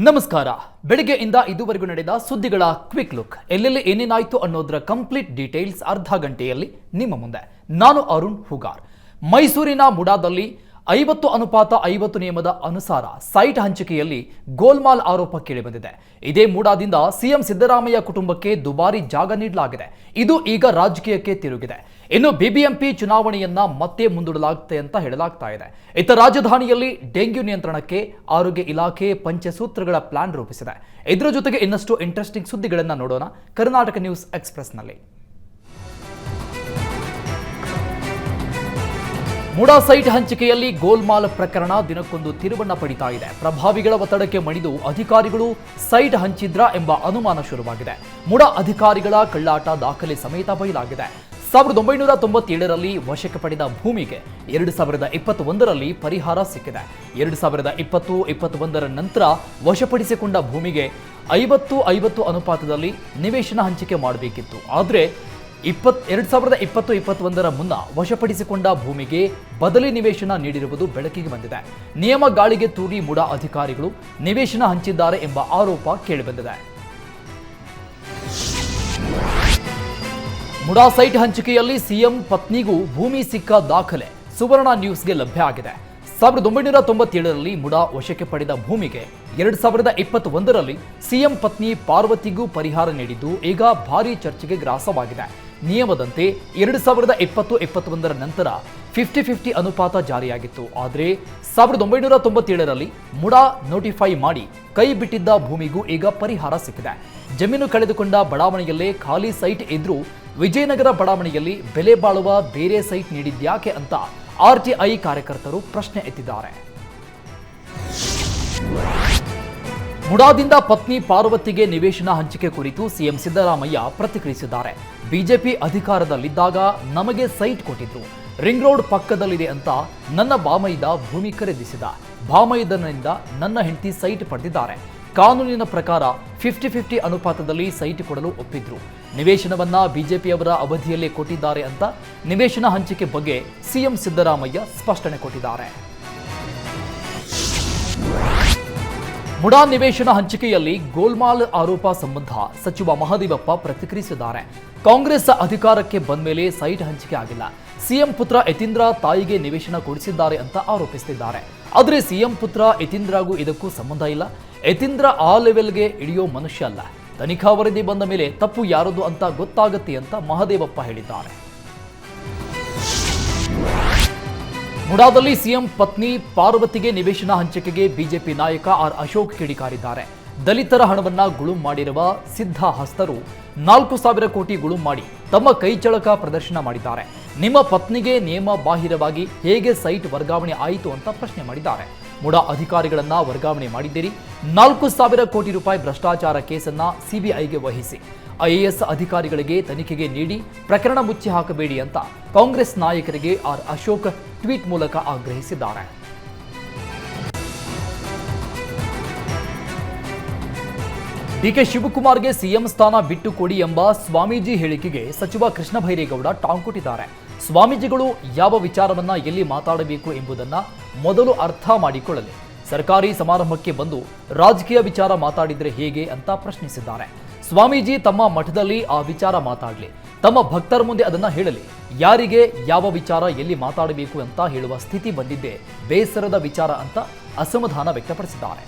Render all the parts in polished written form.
ನಮಸ್ಕಾರ. ಬೆಳಗ್ಗೆಯಿಂದ ಇದುವರೆಗೂ ನಡೆದ ಸುದ್ದಿಗಳ ಕ್ವಿಕ್ ಲುಕ್. ಎಲ್ಲೆಲ್ಲಿ ಏನೇನಾಯಿತು ಅನ್ನೋದರ ಕಂಪ್ಲೀಟ್ ಡೀಟೇಲ್ಸ್ ಅರ್ಧ ಗಂಟೆಯಲ್ಲಿ ನಿಮ್ಮ ಮುಂದೆ. ನಾನು ಅರುಣ್ ಹುಗಾರ್. ಮೈಸೂರಿನ ಮುಡಾದಲ್ಲಿ 50:50 ನಿಯಮದ ಅನುಸಾರ ಸೈಟ್ ಹಂಚಿಕೆಯಲ್ಲಿ ಗೋಲ್ಮಾಲ್ ಆರೋಪ ಕೇಳಿಬಂದಿದೆ. ಇದೇ ಮುಡಾದಿಂದ ಸಿಎಂ ಸಿದ್ದರಾಮಯ್ಯ ಕುಟುಂಬಕ್ಕೆ ದುಬಾರಿ ಜಾಗ ನೀಡಲಾಗಿದೆ. ಇದು ಈಗ ರಾಜಕೀಯಕ್ಕೆ ತಿರುಗಿದೆ. ಇನ್ನು ಬಿಬಿಎಂಪಿ ಚುನಾವಣೆಯನ್ನ ಮತ್ತೆ ಮುಂದೂಡಲಾಗುತ್ತೆ ಅಂತ ಹೇಳಲಾಗ್ತಾ ಇದೆ. ಇತ್ತ ರಾಜಧಾನಿಯಲ್ಲಿ ಡೆಂಗ್ಯೂ ನಿಯಂತ್ರಣಕ್ಕೆ ಆರೋಗ್ಯ ಇಲಾಖೆ ಪಂಚಸೂತ್ರಗಳ ಪ್ಲಾನ್ ರೂಪಿಸಿದೆ. ಇದರ ಜೊತೆಗೆ ಇನ್ನಷ್ಟು ಇಂಟ್ರೆಸ್ಟಿಂಗ್ ಸುದ್ದಿಗಳನ್ನು ನೋಡೋಣ ಕರ್ನಾಟಕ ನ್ಯೂಸ್ ಎಕ್ಸ್‌ಪ್ರೆಸ್‌ನಲ್ಲಿ. ಮುಡಾ ಸೈಟ್ ಹಂಚಿಕೆಯಲ್ಲಿ ಗೋಲ್ಮಾಲ್ ಪ್ರಕರಣ ದಿನಕ್ಕೊಂದು ತಿರುವನ್ನ ಪಡಿತಾ ಇದೆ. ಪ್ರಭಾವಿಗಳ ಒತ್ತಡಕ್ಕೆ ಮಣಿದು ಅಧಿಕಾರಿಗಳು ಸೈಟ್ ಹಂಚಿದ್ರಾ ಎಂಬ ಅನುಮಾನ ಶುರುವಾಗಿದೆ. ಮುಡಾ ಅಧಿಕಾರಿಗಳ ಕಳ್ಳಾಟ ದಾಖಲೆ ಸಮೇತ ಬಯಲಾಗಿದೆ. 1997ರಲ್ಲಿ ವಶಕ್ಕೆ ಪಡೆದ ಭೂಮಿಗೆ 2021ರಲ್ಲಿ ಪರಿಹಾರ ಸಿಕ್ಕಿದೆ. 2020-21ರ ನಂತರ ವಶಪಡಿಸಿಕೊಂಡ ಭೂಮಿಗೆ 50-50 ಅನುಪಾತದಲ್ಲಿ ನಿವೇಶನ ಹಂಚಿಕೆ ಮಾಡಬೇಕಿತ್ತು. ಆದರೆ 2020-21ರ ಮುನ್ನ ವಶಪಡಿಸಿಕೊಂಡ ಭೂಮಿಗೆ ಬದಲಿ ನಿವೇಶನ ನೀಡಿರುವುದು ಬೆಳಕಿಗೆ ಬಂದಿದೆ. ನಿಯಮ ಗಾಳಿಗೆ ತೂರಿ ಮುಡಾ ಅಧಿಕಾರಿಗಳು ನಿವೇಶನ ಹಂಚಿದ್ದಾರೆ ಎಂಬ ಆರೋಪ ಕೇಳಿಬಂದಿದೆ. ಮುಡಾ ಸೈಟ್ ಹಂಚಿಕೆಯಲ್ಲಿ ಸಿಎಂ ಪತ್ನಿಗೂ ಭೂಮಿ ಸಿಕ್ಕ ದಾಖಲೆ ಸುವರ್ಣ ನ್ಯೂಸ್ಗೆ ಲಭ್ಯ ಆಗಿದೆ. 1997ರಲ್ಲಿ ಮುಡಾ ವಶಕ್ಕೆ ಪಡೆದ ಭೂಮಿಗೆ 2021ರಲ್ಲಿ ಸಿಎಂ ಪತ್ನಿ ಪಾರ್ವತಿಗೂ ಪರಿಹಾರ ನೀಡಿದ್ದು ಈಗ ಭಾರೀ ಚರ್ಚೆಗೆ ಗ್ರಾಸವಾಗಿದೆ. ನಿಯಮದಂತೆ 2020-21ರ ನಂತರ 50-50 ಅನುಪಾತ ಜಾರಿಯಾಗಿತ್ತು. ಆದರೆ 1997ರಲ್ಲಿ ಮುಡಾ ನೋಟಿಫೈ ಮಾಡಿ ಕೈ ಬಿಟ್ಟಿದ್ದ ಭೂಮಿಗೂ ಈಗ ಪರಿಹಾರ ಸಿಕ್ಕಿದೆ. ಜಮೀನು ಕಳೆದುಕೊಂಡ ಬಡಾವಣೆಯಲ್ಲೇ ಖಾಲಿ ಸೈಟ್ ಇದ್ರೂ ವಿಜಯನಗರ ಬಡಾವಣೆಯಲ್ಲಿ ಬೆಲೆ ಬಾಳುವ ಬೇರೆ ಸೈಟ್ ನೀಡಿದ್ಯಾಕೆ ಅಂತ ಆರ್ಟಿಐ ಕಾರ್ಯಕರ್ತರು ಪ್ರಶ್ನೆ ಎತ್ತಿದ್ದಾರೆ. ಮುಡಾದಿಂದ ಪತ್ನಿ ಪಾರ್ವತಿಗೆ ನಿವೇಶನ ಹಂಚಿಕೆ ಕುರಿತು ಸಿಎಂ ಸಿದ್ದರಾಮಯ್ಯ ಪ್ರತಿಕ್ರಿಯಿಸಿದ್ದಾರೆ. ಬಿಜೆಪಿ ಅಧಿಕಾರದಲ್ಲಿದ್ದಾಗ ನಮಗೆ ಸೈಟ್ ಕೊಟ್ಟಿದ್ರು, ರಿಂಗ್ ರೋಡ್ ಪಕ್ಕದಲ್ಲಿದೆ ಅಂತ ನನ್ನ ಬಾಮೈದ ಭೂಮಿ ಖರೀದಿಸಿದ. ಬಾಮೈದನಿಂದ ನನ್ನ ಹೆಂಡತಿ ಸೈಟ್ ಪಡೆದಿದ್ದಾರೆ. ಕಾನೂನಿನ ಪ್ರಕಾರ 50-50 ಅನುಪಾತದಲ್ಲಿ ಸೈಟ್ ಕೊಡಲು ಒಪ್ಪಿದ್ರು. ನಿವೇಶನವನ್ನ ಬಿಜೆಪಿಯವರ ಅವಧಿಯಲ್ಲೇ ಕೊಟ್ಟಿದ್ದಾರೆ ಅಂತ ನಿವೇಶನ ಹಂಚಿಕೆ ಬಗ್ಗೆ ಸಿಎಂ ಸಿದ್ದರಾಮಯ್ಯ ಸ್ಪಷ್ಟನೆ ಕೊಟ್ಟಿದ್ದಾರೆ. ಮುಡಾ ನಿವೇಶನ ಹಂಚಿಕೆಯಲ್ಲಿ ಗೋಲ್ಮಾಲ್ ಆರೋಪ ಸಂಬಂಧ ಸಚಿವ ಮಹದೇವಪ್ಪ ಪ್ರತಿಕ್ರಿಯಿಸಿದ್ದಾರೆ. ಕಾಂಗ್ರೆಸ್ ಅಧಿಕಾರಕ್ಕೆ ಬಂದ ಮೇಲೆ ಸೈಟ್ ಹಂಚಿಕೆ ಆಗಿಲ್ಲ. ಸಿಎಂ ಪುತ್ರ ಯತೀಂದ್ರ ತಾಯಿಗೆ ನಿವೇಶನ ಕೊಡಿಸಿದ್ದಾರೆ ಅಂತ ಆರೋಪಿಸುತ್ತಿದ್ದಾರೆ. ಆದರೆ ಸಿಎಂ ಪುತ್ರ ಯತೀಂದ್ರಗೂ ಇದಕ್ಕೂ ಸಂಬಂಧ ಇಲ್ಲ. ಯತೀಂದ್ರ ಆ ಲೆವೆಲ್ಗೆ ಇಳಿಯೋ ಮನುಷ್ಯ ಅಲ್ಲ. ತನಿಖಾ ವರದಿ ಬಂದ ಮೇಲೆ ತಪ್ಪು ಯಾರದು ಅಂತ ಗೊತ್ತಾಗುತ್ತೆ ಅಂತ ಮಹದೇವಪ್ಪ ಹೇಳಿದ್ದಾರೆ. ಮುಡಾದಲ್ಲಿ ಸಿಎಂ ಪತ್ನಿ ಪಾರ್ವತಿಗೆ ನಿವೇಶನ ಹಂಚಿಕೆಗೆ ಬಿಜೆಪಿ ನಾಯಕ ಆರ್ ಅಶೋಕ್ ಕಿಡಿಕಾರಿದ್ದಾರೆ. ದಲಿತರ ಹಣವನ್ನ ಗುಳುಂ ಮಾಡಿರುವ ಸಿದ್ಧ ಹಸ್ತರು 4,000 ಕೋಟಿ ಗುಳುಂ ಮಾಡಿ ತಮ್ಮ ಕೈಚಳಕ ಪ್ರದರ್ಶನ ಮಾಡಿದ್ದಾರೆ. ನಿಮ್ಮ ಪತ್ನಿಗೆ ನಿಯಮ ಬಾಹಿರವಾಗಿ ಹೇಗೆ ಸೈಟ್ ವರ್ಗಾವಣೆ ಆಯಿತು ಅಂತ ಪ್ರಶ್ನೆ ಮಾಡಿದ್ದಾರೆ. ಮುಡಾ ಅಧಿಕಾರಿಗಳನ್ನ ವರ್ಗಾವಣೆ ಮಾಡಿದ್ದೀರಿ. 4,000 ಕೋಟಿ ರೂಪಾಯಿ ಭ್ರಷ್ಟಾಚಾರ ಕೇಸನ್ನ ಸಿಬಿಐಗೆ ವಹಿಸಿ ಐಎಎಸ್ ಅಧಿಕಾರಿಗಳಿಗೆ ತನಿಖೆಗೆ ನೀಡಿ ಪ್ರಕರಣ ಮುಚ್ಚಿ ಹಾಕಬೇಡಿ ಅಂತ ಕಾಂಗ್ರೆಸ್ ನಾಯಕರಿಗೆ ಆರ್ ಅಶೋಕ್ ಟ್ವೀಟ್ ಮೂಲಕ ಆಗ್ರಹಿಸಿದ್ದಾರೆ. ಡಿಕೆ ಶಿವಕುಮಾರ್ಗೆ ಸಿಎಂ ಸ್ಥಾನ ಬಿಟ್ಟು ಕೊಡಿ ಎಂಬ ಸ್ವಾಮೀಜಿ ಹೇಳಿಕೆಗೆ ಸಚಿವ ಕೃಷ್ಣ ಭೈರೇಗೌಡ ಟಾಂಗ್ ಕೊಟ್ಟಿದ್ದಾರೆ. ಸ್ವಾಮೀಜಿಗಳು ಯಾವ ವಿಚಾರವನ್ನ ಎಲ್ಲಿ ಮಾತಾಡಬೇಕು ಎಂಬುದನ್ನ ಮೊದಲು ಅರ್ಥ ಮಾಡಿಕೊಳ್ಳಲಿ. ಸರ್ಕಾರಿ ಸಮಾರಂಭಕ್ಕೆ ಬಂದು ರಾಜಕೀಯ ವಿಚಾರ ಮಾತಾಡಿದ್ರೆ ಹೇಗೆ ಅಂತ ಪ್ರಶ್ನಿಸಿದ್ದಾರೆ. ಸ್ವಾಮೀಜಿ ತಮ್ಮ ಮಠದಲ್ಲಿ ಆ ವಿಚಾರ ಮಾತಾಡಲಿ, ತಮ್ಮ ಭಕ್ತರ ಮುಂದೆ ಅದನ್ನ ಹೇಳಲಿ. ಯಾರಿಗೆ ಯಾವ ವಿಚಾರ ಎಲ್ಲಿ ಮಾತಾಡಬೇಕು ಅಂತ ಹೇಳುವ ಸ್ಥಿತಿ ಬಂದಿದ್ದೇ ಬೇಸರದ ವಿಚಾರ ಅಂತ ಅಸಮಾಧಾನ ವ್ಯಕ್ತಪಡಿಸಿದ್ದಾರೆ.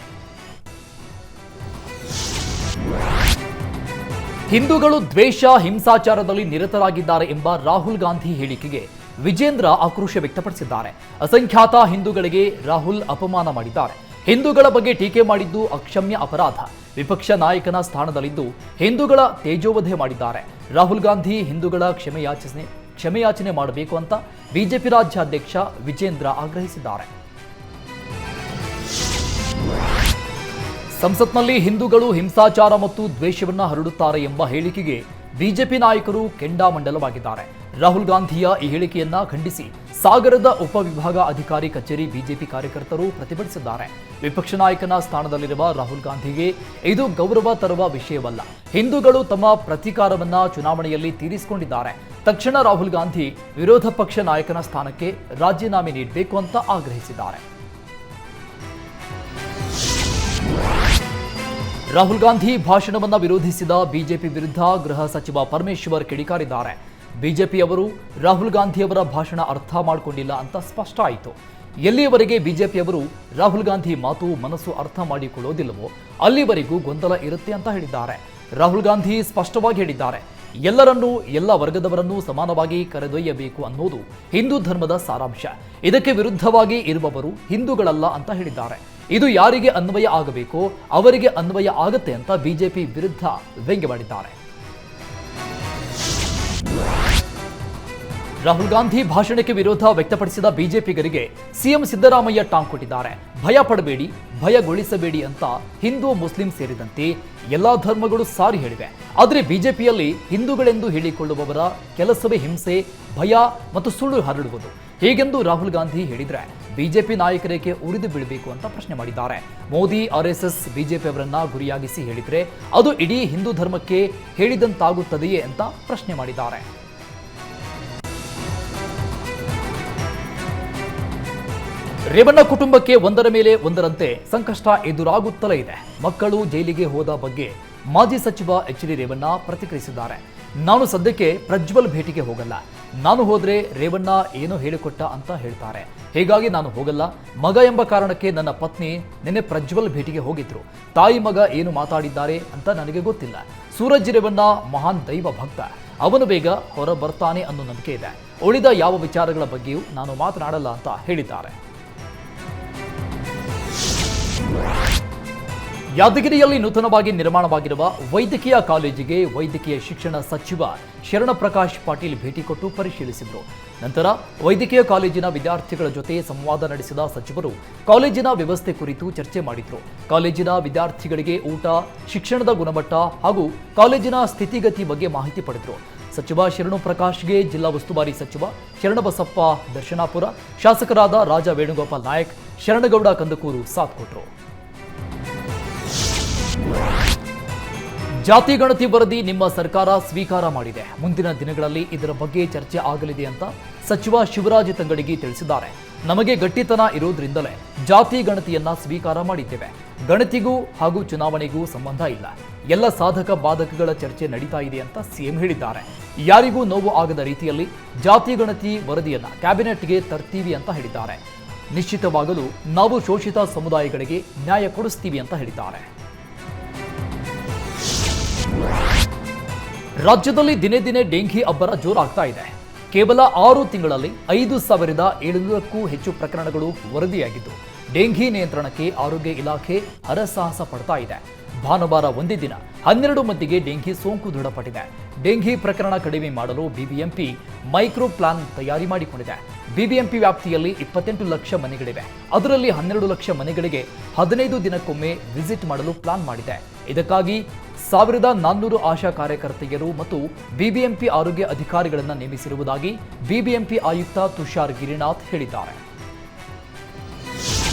ಹಿಂದೂಗಳು ದ್ವೇಷ ಹಿಂಸಾಚಾರದಲ್ಲಿ ನಿರತರಾಗಿದ್ದಾರೆ ಎಂಬ ರಾಹುಲ್ ಗಾಂಧಿ ಹೇಳಿಕೆಗೆ ವಿಜೇಂದ್ರ ಆಕ್ರೋಶ ವ್ಯಕ್ತಪಡಿಸಿದ್ದಾರೆ. ಅಸಂಖ್ಯಾತ ಹಿಂದೂಗಳಿಗೆ ರಾಹುಲ್ ಅಪಮಾನ ಮಾಡಿದ್ದಾರೆ. ಹಿಂದೂಗಳ ಬಗ್ಗೆ ಟೀಕೆ ಮಾಡಿದ್ದು ಅಕ್ಷಮ್ಯ ಅಪರಾಧ. ವಿಪಕ್ಷ ನಾಯಕನ ಸ್ಥಾನದಲ್ಲಿದ್ದು ಹಿಂದೂಗಳ ತೇಜೋವಧೆ ಮಾಡಿದ್ದಾರೆ. ರಾಹುಲ್ ಗಾಂಧಿ ಹಿಂದೂಗಳ ಕ್ಷಮೆಯಾಚನೆ ಮಾಡಬೇಕು ಅಂತ ಬಿಜೆಪಿ ರಾಜ್ಯಾಧ್ಯಕ್ಷ ವಿಜೇಂದ್ರ ಆಗ್ರಹಿಸಿದ್ದಾರೆ. ಸಂಸತ್ನಲ್ಲಿ ಹಿಂದೂಗಳು ಹಿಂಸಾಚಾರ ಮತ್ತು ದ್ವೇಷವನ್ನ ಹರಡುತ್ತಾರೆ ಎಂಬ ಹೇಳಿಕೆಗೆ ಬಿಜೆಪಿ ನಾಯಕರು ಕೆಂಡಾಮಂಡಲವಾಗಿದ್ದಾರೆ. ರಾಹುಲ್ ಗಾಂಧಿಯ ಈ ಹೇಳಿಕೆಯನ್ನ ಖಂಡಿಸಿ ಸಾಗರದ ಉಪವಿಭಾಗ ಅಧಿಕಾರಿ ಕಚೇರಿ ಬಿಜೆಪಿ ಕಾರ್ಯಕರ್ತರು ಪ್ರತಿಭಟಿಸಿದ್ದಾರೆ. ವಿಪಕ್ಷ ನಾಯಕನ ಸ್ಥಾನದಲ್ಲಿರುವ ರಾಹುಲ್ ಗಾಂಧಿಗೆ ಇದು ಗೌರವ ತರುವ ವಿಷಯವಲ್ಲ. ಹಿಂದೂಗಳು ತಮ್ಮ ಪ್ರತೀಕಾರವನ್ನ ಚುನಾವಣೆಯಲ್ಲಿ ತೀರಿಸಿಕೊಂಡಿದ್ದಾರೆ. ತಕ್ಷಣ ರಾಹುಲ್ ಗಾಂಧಿ ವಿರೋಧ ಪಕ್ಷ ನಾಯಕನ ಸ್ಥಾನಕ್ಕೆ ರಾಜೀನಾಮೆ ನೀಡಬೇಕು ಅಂತ ಆಗ್ರಹಿಸಿದ್ದಾರೆ. ರಾಹುಲ್ ಗಾಂಧಿ ಭಾಷಣವನ್ನ ವಿರೋಧಿಸಿದ ಬಿಜೆಪಿ ವಿರುದ್ಧ ಗೃಹ ಸಚಿವ ಪರಮೇಶ್ವರ್ ಕಿಡಿಕಾರಿದ್ದಾರೆ. ಬಿಜೆಪಿಯವರು ರಾಹುಲ್ ಗಾಂಧಿಯವರ ಭಾಷಣ ಅರ್ಥ ಮಾಡಿಕೊಂಡಿಲ್ಲ ಅಂತ ಸ್ಪಷ್ಟ ಆಯಿತು. ಎಲ್ಲಿಯವರೆಗೆ ಬಿಜೆಪಿಯವರು ರಾಹುಲ್ ಗಾಂಧಿ ಮಾತು ಮನಸ್ಸು ಅರ್ಥ ಮಾಡಿಕೊಳ್ಳೋದಿಲ್ಲವೋ ಅಲ್ಲಿವರೆಗೂ ಗೊಂದಲ ಇರುತ್ತೆ ಅಂತ ಹೇಳಿದ್ದಾರೆ. ರಾಹುಲ್ ಗಾಂಧಿ ಸ್ಪಷ್ಟವಾಗಿ ಹೇಳಿದ್ದಾರೆ, ಎಲ್ಲರನ್ನೂ ಎಲ್ಲ ವರ್ಗದವರನ್ನೂ ಸಮಾನವಾಗಿ ಕರೆದೊಯ್ಯಬೇಕು ಅನ್ನೋದು ಹಿಂದೂ ಧರ್ಮದ ಸಾರಾಂಶ. ಇದಕ್ಕೆ ವಿರುದ್ಧವಾಗಿ ಇರುವವರು ಹಿಂದೂಗಳಲ್ಲ ಅಂತ ಹೇಳಿದ್ದಾರೆ. ಇದು ಯಾರಿಗೆ ಅನ್ವಯ ಆಗಬೇಕೋ ಅವರಿಗೆ ಅನ್ವಯ ಆಗತ್ತೆ ಅಂತ ಬಿಜೆಪಿ ವಿರುದ್ಧ ವ್ಯಂಗ್ಯವಾಡಿದ್ದಾರೆ. ರಾಹುಲ್ ಗಾಂಧಿ ಭಾಷಣಕ್ಕೆ ವಿರೋಧ ವ್ಯಕ್ತಪಡಿಸಿದ ಬಿಜೆಪಿಗರಿಗೆ ಸಿಎಂ ಸಿದ್ದರಾಮಯ್ಯ ಟಾಂಗ್ ಕೊಟ್ಟಿದ್ದಾರೆ. ಭಯ ಪಡಬೇಡಿ, ಭಯಗೊಳಿಸಬೇಡಿ ಅಂತ ಹಿಂದೂ ಮುಸ್ಲಿಂ ಸೇರಿದಂತೆ ಎಲ್ಲಾ ಧರ್ಮಗಳು ಸಾರಿ ಹೇಳಿವೆ. ಆದರೆ ಬಿಜೆಪಿಯಲ್ಲಿ ಹಿಂದೂಗಳೆಂದು ಹೇಳಿಕೊಳ್ಳುವವರ ಕೆಲಸವೇ ಹಿಂಸೆ, ಭಯ ಮತ್ತು ಸುಳ್ಳು ಹರಡುವುದು. ಹೀಗೆಂದು ರಾಹುಲ್ ಗಾಂಧಿ ಹೇಳಿದ್ರೆ ಬಿಜೆಪಿ ನಾಯಕರಿಗೆ ಉರಿದು ಬೀಳಬೇಕು ಅಂತ ಪ್ರಶ್ನೆ ಮಾಡಿದ್ದಾರೆ. ಮೋದಿ ಆರ್ಎಸ್ಎಸ್ ಬಿಜೆಪಿಯವರನ್ನ ಗುರಿಯಾಗಿಸಿ ಹೇಳಿದ್ರೆ ಅದು ಇಡೀ ಹಿಂದೂ ಧರ್ಮಕ್ಕೆ ಹೇಳಿದಂತಾಗುತ್ತದೆಯೇ ಅಂತ ಪ್ರಶ್ನೆ ಮಾಡಿದ್ದಾರೆ. ರೇವಣ್ಣ ಕುಟುಂಬಕ್ಕೆ ಒಂದರ ಮೇಲೆ ಒಂದರಂತೆ ಸಂಕಷ್ಟ ಎದುರಾಗುತ್ತಲೇ ಇದೆ. ಮಕ್ಕಳು ಜೈಲಿಗೆ ಹೋದ ಬಗ್ಗೆ ಮಾಜಿ ಸಚಿವ ಎಚ್ ಡಿ ರೇವಣ್ಣ ಪ್ರತಿಕ್ರಿಯಿಸಿದ್ದಾರೆ. ನಾನು ಸದ್ಯಕ್ಕೆ ಪ್ರಜ್ವಲ್ ಭೇಟಿಗೆ ಹೋಗಲ್ಲ. ನಾನು ಹೋದ್ರೆ ರೇವಣ್ಣ ಏನೋ ಹೇಳಿಕೊಟ್ಟ ಅಂತ ಹೇಳ್ತಾರೆ. ಹೀಗಾಗಿ ನಾನು ಹೋಗಲ್ಲ. ಮಗ ಎಂಬ ಕಾರಣಕ್ಕೆ ನನ್ನ ಪತ್ನಿ ನಿನ್ನೆ ಪ್ರಜ್ವಲ್ ಭೇಟಿಗೆ ಹೋಗಿದ್ರು. ತಾಯಿ ಮಗ ಏನು ಮಾತಾಡಿದ್ದಾರೆ ಅಂತ ನನಗೆ ಗೊತ್ತಿಲ್ಲ. ಸೂರಜ್ ರೇವಣ್ಣ ಮಹಾನ್ ದೈವ ಭಕ್ತ. ಅವನು ಬೇಗ ಹೊರ ಬರ್ತಾನೆ ಅನ್ನೋ ನಂಬಿಕೆ ಇದೆ. ಉಳಿದ ಯಾವ ವಿಚಾರಗಳ ಬಗ್ಗೆಯೂ ನಾನು ಮಾತನಾಡಲ್ಲ ಅಂತ ಹೇಳಿದ್ದಾರೆ. ಯಾದಗಿರಿಯಲ್ಲಿ ನೂತನವಾಗಿ ನಿರ್ಮಾಣವಾಗಿರುವ ವೈದ್ಯಕೀಯ ಕಾಲೇಜಿಗೆ ವೈದ್ಯಕೀಯ ಶಿಕ್ಷಣ ಸಚಿವ ಶರಣಪ್ರಕಾಶ್ ಪಾಟೀಲ್ ಭೇಟಿ ಕೊಟ್ಟು ಪರಿಶೀಲಿಸಿದರು. ನಂತರ ವೈದ್ಯಕೀಯ ಕಾಲೇಜಿನ ವಿದ್ಯಾರ್ಥಿಗಳ ಜೊತೆ ಸಂವಾದ ನಡೆಸಿದ ಸಚಿವರು ಕಾಲೇಜಿನ ವ್ಯವಸ್ಥೆ ಕುರಿತು ಚರ್ಚೆ ಮಾಡಿದರು. ಕಾಲೇಜಿನ ವಿದ್ಯಾರ್ಥಿಗಳಿಗೆ ಊಟ, ಶಿಕ್ಷಣದ ಗುಣಮಟ್ಟ ಹಾಗೂ ಕಾಲೇಜಿನ ಸ್ಥಿತಿಗತಿ ಬಗ್ಗೆ ಮಾಹಿತಿ ಪಡೆದರು. ಸಚಿವ ಶರಣಪ್ರಕಾಶ್ಗೆ ಜಿಲ್ಲಾ ಉಸ್ತುವಾರಿ ಸಚಿವ ಶರಣಬಸಪ್ಪ ದರ್ಶನಾಪುರ, ಶಾಸಕರಾದ ರಾಜ ವೇಣುಗೋಪಾಲ್ ನಾಯಕ್, ಶರಣಗೌಡ ಕಂದಕೂರು ಸಾಥ್ ಕೊಟ್ಟರು. ಜಾತಿ ಗಣತಿ ವರದಿ ನಿಮ್ಮ ಸರ್ಕಾರ ಸ್ವೀಕಾರ ಮಾಡಿದೆ. ಮುಂದಿನ ದಿನಗಳಲ್ಲಿ ಇದರ ಬಗ್ಗೆ ಚರ್ಚೆ ಆಗಲಿದೆ ಅಂತ ಸಚಿವ ಶಿವರಾಜ್ ತಂಗಡಗಿ ತಿಳಿಸಿದ್ದಾರೆ. ನಮಗೆ ಗಟ್ಟಿತನ ಇರೋದ್ರಿಂದಲೇ ಜಾತಿ ಗಣತಿಯನ್ನ ಸ್ವೀಕಾರ ಮಾಡಿದ್ದೇವೆ. ಗಣತಿಗೂ ಹಾಗೂ ಚುನಾವಣೆಗೂ ಸಂಬಂಧ ಇಲ್ಲ. ಎಲ್ಲ ಸಾಧಕ ಬಾಧಕಗಳ ಚರ್ಚೆ ನಡೀತಾ ಇದೆ ಅಂತ ಸಿಎಂ ಹೇಳಿದ್ದಾರೆ. ಯಾರಿಗೂ ನೋವು ಆಗದ ರೀತಿಯಲ್ಲಿ ಜಾತಿ ಗಣತಿ ವರದಿಯನ್ನ ಕ್ಯಾಬಿನೆಟ್ಗೆ ತರ್ತೀವಿ ಅಂತ ಹೇಳಿದ್ದಾರೆ. ನಿಶ್ಚಿತವಾಗಲು ನಾವು ಶೋಷಿತ ಸಮುದಾಯಗಳಿಗೆ ನ್ಯಾಯ ಕೊಡಿಸ್ತೀವಿ ಅಂತ ಹೇಳಿದ್ದಾರೆ. ರಾಜ್ಯದಲ್ಲಿ ದಿನೇ ದಿನೇ ಡೆಂಘಿ ಅಬ್ಬರ ಜೋರಾಗ್ತಾ ಇದೆ. ಕೇವಲ 6 ತಿಂಗಳಲ್ಲಿ 5,700ಕ್ಕೂ ಹೆಚ್ಚು ಪ್ರಕರಣಗಳು ವರದಿಯಾಗಿದ್ದು, ಡೆಂಘಿ ನಿಯಂತ್ರಣಕ್ಕೆ ಆರೋಗ್ಯ ಇಲಾಖೆ ಹರಸಾಹಸ ಪಡ್ತಾ ಇದೆ. ಭಾನುವಾರ ಒಂದೇ ದಿನ 12 ಮಂದಿಗೆ ಡೆಂಘಿ ಸೋಂಕು ದೃಢಪಟ್ಟಿದೆ. ಡೆಂಘಿ ಪ್ರಕರಣ ಕಡಿಮೆ ಮಾಡಲು ಬಿಬಿಎಂಪಿ ಮೈಕ್ರೋ ಪ್ಲಾನ್ ತಯಾರಿ ಮಾಡಿಕೊಂಡಿದೆ. ಬಿಬಿಎಂಪಿ ವ್ಯಾಪ್ತಿಯಲ್ಲಿ 28 ಲಕ್ಷ ಮನೆಗಳಿವೆ. ಅದರಲ್ಲಿ 12 ಲಕ್ಷ ಮನೆಗಳಿಗೆ 15 ದಿನಕ್ಕೊಮ್ಮೆ ವಿಸಿಟ್ ಮಾಡಲು ಪ್ಲಾನ್ ಮಾಡಿದೆ. ಇದಕ್ಕಾಗಿ 1400 ಆಶಾ ಕಾರ್ಯಕರ್ತೆಯರು ಮತ್ತು ಬಿಬಿಎಂಪಿ ಆರೋಗ್ಯ ಅಧಿಕಾರಿಗಳನ್ನು ನೇಮಿಸಿರುವುದಾಗಿ ಬಿಬಿಎಂಪಿ ಆಯುಕ್ತ ತುಷಾರ್ ಗಿರಿನಾಥ್ ಹೇಳಿದ್ದಾರೆ.